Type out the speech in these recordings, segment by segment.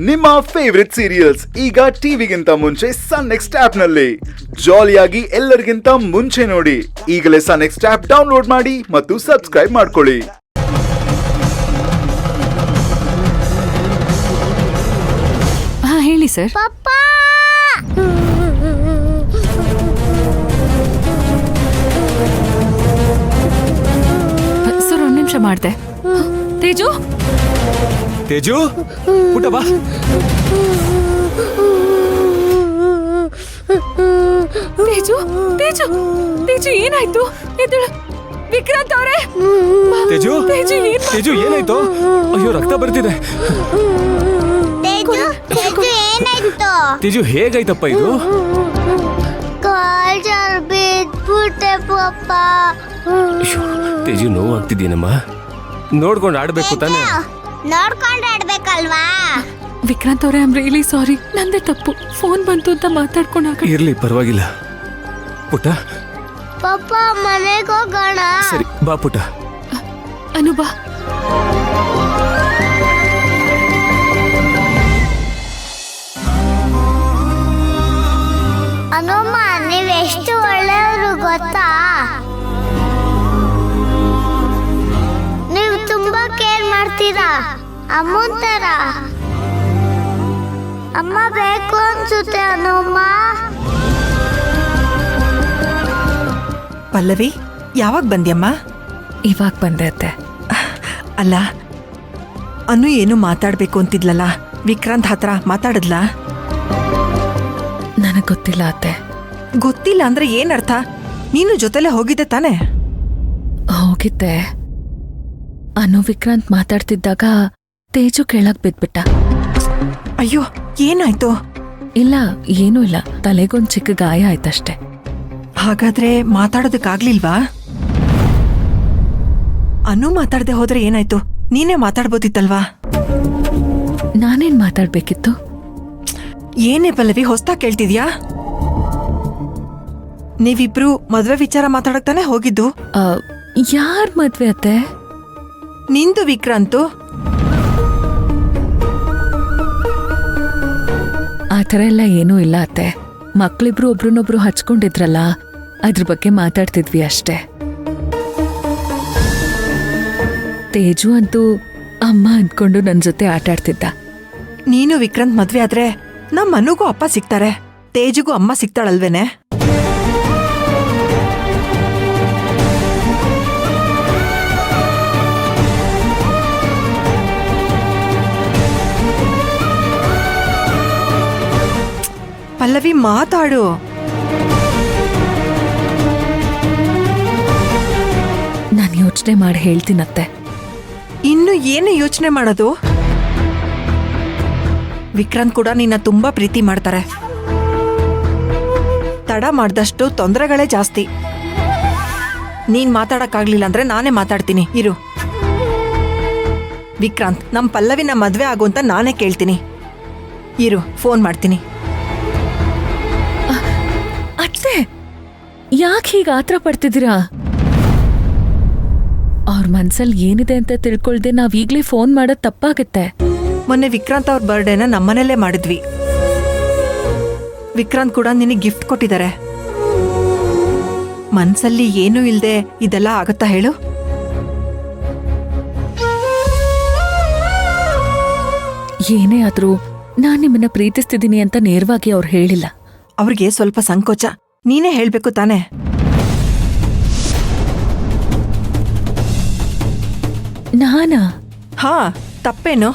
ನಿಮ್ಮ favourite serials ಈಗ ಟಿವಿಗಿಂತ ಮುಂಚೆ ಸನ್ ನೆಕ್ಸ್ಟ್ ಆಪ್ ನಲ್ಲಿ ಜಾಲಿಯಾಗಿ ಎಲ್ಲರಿಗಿಂತ ಮುಂಚೆ ನೋಡಿ. ಈಗಲೇ ಸನ್ ನೆಕ್ಸ್ಟ್ ಆಪ್ ಡೌನ್ಲೋಡ್ ಮಾಡಿ ಮತ್ತು ಸಬ್ಸ್ಕ್ರೈಬ್ ಮಾಡ್ಕೊಳ್ಳಿ. ಹೇಳಿ ಸರ್. ಸರ್ ಒಂದ್ ನಿಮಿಷ ಮಾಡ್ದೆ. ತೇಜು ತೇಜು ಊಟ ಬಾ. ತೇಜು ತೇಜು ತೇಜು ಏನಾಯ್ತು? ಎದ್ದೇಳು ವಿಕ್ರಾಂತ್ ಅವರೇ. ತೇಜು ತೇಜು ಏನಾಯ್ತು? ಅಯ್ಯೋ ರಕ್ತ ಬರ್ತಿದೆ. ತೇಜು ಹೇಗಾಯ್ತಪ್ಪ ಇದು? ತೇಜು ನೋವು ಆಗ್ತಿದ್ದೀನಮ್ಮ. ನೋಡ್ಕೊಂಡು ಆಡ್ಬೇಕು ತಾನೆ. ನೋಡ್ಕೊಂಡು ಆಡ್ಬೇಕಲ್ವಾ? ವಿಕ್ರಾಂತ್ ಅವರೇ, ಐ ಆಮ್ ರಿಯಲಿ ಸಾರಿ. ನಂದೇ ತಪ್ಪು. ಫೋನ್ ಬಂತು ಅಂತ ಮಾತಾಡ್ಕೊಂಡಾಗ. ಇರ್ಲಿ ಪರವಾಗಿಲ್ಲ ಪುಟ್ಟ. ಪಪ್ಪ ಮನೆಗೆ ಹೋಗೋಣ. ಸರಿ ಬಾ ಪುಟ್ಟ. ಅನುಬಾ. ಅನುಮ್ಮ, ನೀವೆಷ್ಟು ಒಳ್ಳೆಯವರು ಗೊತ್ತಾ? ನೀವು ತುಂಬಾ ಕೇರ್ ಮಾಡ್ತೀರಾ ಅಮ್ಮನ್ ತರ. ಅಮ್ಮ ಬೇಕು ಅನ್ಸುತ್ತೆ ಅನುಮ್ಮ. ಪಲ್ಲವಿ, ಯಾವಾಗ ಬಂದ್ಯಮ್ಮ? ಇವಾಗ ಬಂದೆ ಅತ್ತೆ. ಅಲ್ಲ, ಅನು ಏನು ಮಾತಾಡ್ಬೇಕು ಅಂತಿದ್ಲಲ್ಲ, ವಿಕ್ರಾಂತ್ ಹತ್ರ ಮಾತಾಡಿದ್ಲಾ? ನನಗ್ ಗೊತ್ತಿಲ್ಲ ಅತ್ತೆ. ಗೊತ್ತಿಲ್ಲ ಅಂದ್ರೆ ಏನರ್ಥ? ನೀನು ಜೊತೆಲೆ ಹೋಗಿದ್ದೆ ತಾನೆ? ಹೋಗಿದ್ದೆ. ಅನು ವಿಕ್ರಾಂತ್ ಮಾತಾಡ್ತಿದ್ದಾಗ ತೇಜು ಕೆಳಗ್ ಬಿದ್ಬಿಟ್ಟ. ಅಯ್ಯೋ, ಏನಾಯ್ತು? ಇಲ್ಲ, ಏನೂ ಇಲ್ಲ. ತಲೆಗೊಂದ್ ಚಿಕ್ಕ ಗಾಯ ಆಯ್ತಷ್ಟೆ. ಹಾಗಾದ್ರೆ ಮಾತಾಡೋದಕ್ಕಾಗ್ಲಿಲ್ವಾ? ಅನು ಮಾತಾಡದೆ ಹೋದ್ರೆ ಏನಾಯ್ತು? ನೀನೇ ಮಾತಾಡ್ಬೋದಿತ್ತಲ್ವಾ? ನಾನೇನ್ ಮಾತಾಡ್ಬೇಕಿತ್ತು? ಏನೇ ಪಲ್ಲವಿ, ಹೊಸ್ತಾ ಕೇಳ್ತಿದ್ಯಾ? ನೀವಿಬ್ರು ಮದ್ವೆ ವಿಚಾರ ಮಾತಾಡಕ್ ತಾನೆ ಹೋಗಿದ್ದು? ಯಾರ್ ಮದ್ವೆ ಅತ್ತೆ? ನಿಂದು ವಿಕ್ರಾಂತು. ಆ ಥರ ಎಲ್ಲ ಏನೂ ಇಲ್ಲ ಅತ್ತೆ. ಮಕ್ಳಿಬ್ರು ಒಬ್ರನ್ನೊಬ್ರು ಹಚ್ಕೊಂಡಿದ್ರಲ್ಲ, ಅದ್ರ ಬಗ್ಗೆ ಮಾತಾಡ್ತಿದ್ವಿ ಅಷ್ಟೇ. ತೇಜು ಅಂತೂ ಅಮ್ಮ ಅಂದ್ಕೊಂಡು ನನ್ ಜೊತೆ ಆಟಾಡ್ತಿದ್ದ. ನೀನು ವಿಕ್ರಾಂತ್ ಮದ್ವೆ ಆದ್ರೆ ನಮ್ಮ ಮನುಗೂ ಅಪ್ಪ ಸಿಗ್ತಾರೆ, ತೇಜುಗೂ ಅಮ್ಮ ಸಿಗ್ತಾಳಲ್ವೇನೆ? ಪಲ್ಲವಿ, ಮಾತಾಡು. ನಾನು ಯೋಚನೆ ಮಾಡಿ ಹೇಳ್ತೀನತ್ತೆ. ಇನ್ನು ಏನು ಯೋಚನೆ ಮಾಡೋದು? ವಿಕ್ರಾಂತ್ ಕೂಡ ನಿನ್ನ ತುಂಬಾ ಪ್ರೀತಿ ಮಾಡ್ತಾರೆ. ತಡ ಮಾಡ್ದಷ್ಟು ತೊಂದರೆಗಳೇ ಜಾಸ್ತಿ. ನೀನ್ ಮಾತಾಡಕ್ಕಾಗ್ಲಿಲ್ಲ ಅಂದ್ರೆ ನಾನೇ ಮಾತಾಡ್ತೀನಿ, ಇರು. ವಿಕ್ರಾಂತ್, ನಮ್ ಪಲ್ಲವಿನ ಮದ್ವೆ ಆಗು ಅಂತ ನಾನೇ ಕೇಳ್ತೀನಿ. ಇರು, ಫೋನ್ ಮಾಡ್ತೀನಿ. ಅತ್ತೆ, ಯಾಕೆ ಹೀಗೆ ಆತ್ರ ಪಡ್ತಿದ್ದೀರಾ? ಅವ್ರ ಮನ್ಸಲ್ಲಿ ಏನಿದೆ ಅಂತ ತಿಳ್ಕೊಳ್ದೆ ನಾವೀಗ್ಲೇ ಫೋನ್ ಮಾಡೋದ್ ತಪ್ಪಾಗತ್ತೆ. ಮೊನ್ನೆ ವಿಕ್ರಾಂತ್ ಅವ್ರ ಬರ್ಡೇನ ನಮ್ಮನೇಲೇ ಮಾಡಿದ್ವಿ. ವಿಕ್ರಾಂತ್ ಕೂಡ ನಿನಗೆ ಗಿಫ್ಟ್ ಕೊಟ್ಟಿದ್ದಾರೆ. ಮನ್ಸಲ್ಲಿ ಏನೂ ಇಲ್ದೆ ಇದೆಲ್ಲ ಆಗತ್ತಾ ಹೇಳು? ಏನೇ ಆದ್ರೂ ನಾನ್ ನಿಮ್ಮನ್ನ ಪ್ರೀತಿಸ್ತಿದ್ದೀನಿ ಅಂತ ನೇರವಾಗಿ ಅವ್ರು ಹೇಳಿಲ್ಲ. ಅವ್ರಿಗೆ ಸ್ವಲ್ಪ ಸಂಕೋಚ. ನೀನೇ ಹೇಳ್ಬೇಕು ತಾನೆ? ನಾನಾ? ಹಾ, ತಪ್ಪೇನು?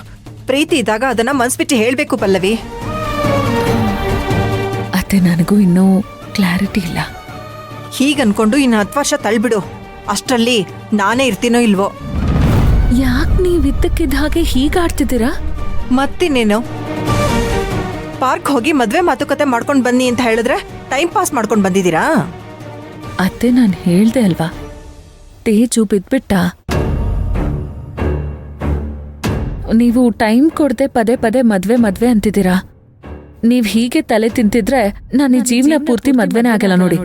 ಪ್ರೀತಿ ಇದ್ದಾಗ ಅದನ್ನ ಮನ್ಸ್ಬಿಟ್ಟು ಹೇಳ್ಬೇಕು ಪಲ್ಲವಿ. ಅತ್ತೆ, ನನಗೂ ಇನ್ನೂ ಕ್ಲಾರಿಟಿ ಇಲ್ಲ. ಹೀಗನ್ಕೊಂಡು ಇನ್ನು 10 ವರ್ಷ ತಳ್ಬಿಡು. ಅಷ್ಟ್ರಲ್ಲಿ ನಾನೇ ಇರ್ತೀನೋ ಇಲ್ವೋ? ಯಾಕೆ ನೀವಿದ್ದಕ್ಕಿದ್ದ ಹಾಗೆ ಹೀಗಾಡ್ತಿದ್ದೀರಾ? ಮತ್ತಿನ್ನೇನು? ಪಾರ್ಕ್ ಹೋಗಿ ಮದ್ವೆ ಮಾತುಕತೆ ಮಾಡ್ಕೊಂಡ್ ಬನ್ನಿ ಅಂತ ಹೇಳಿದ್ರೆ ಟೈಮ್ ಪಾಸ್ ಮಾಡ್ಕೊಂಡ್ ಬಂದಿದ್ದೀರಾ? ಅತ್ತೆ, ನಾನು ಹೇಳ್ದೆ ಅಲ್ವಾ, ತೇಜು ಬಿದ್ಬಿಟ್ಟ. ನೀವು ಟೈಮ್ ಕೊಡದೆ ಪದೇ ಪದೇ ಮದ್ವೆ ಮದ್ವೆ ಅಂತಿದ್ದೀರಾ. ನೀವ್ ಹೀಗೆ ತಲೆ ತಿಂತಿದ್ರೆ ನಾನು ಈ ಜೀವನ ಪೂರ್ತಿ ಮದ್ವೆನೇ ಆಗಲ್ಲ ನೋಡಿ.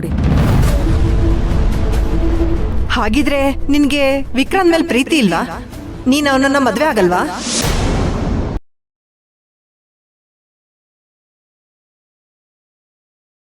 ಹಾಗಿದ್ರೆ ನಿನ್ಗೆ ವಿಕ್ರಾಂತ್ ಮೇಲೆ ಪ್ರೀತಿ ಇಲ್ವಾ? ನೀನ್ ಅವನನ್ನ ಮದ್ವೆ ಆಗಲ್ವಾ?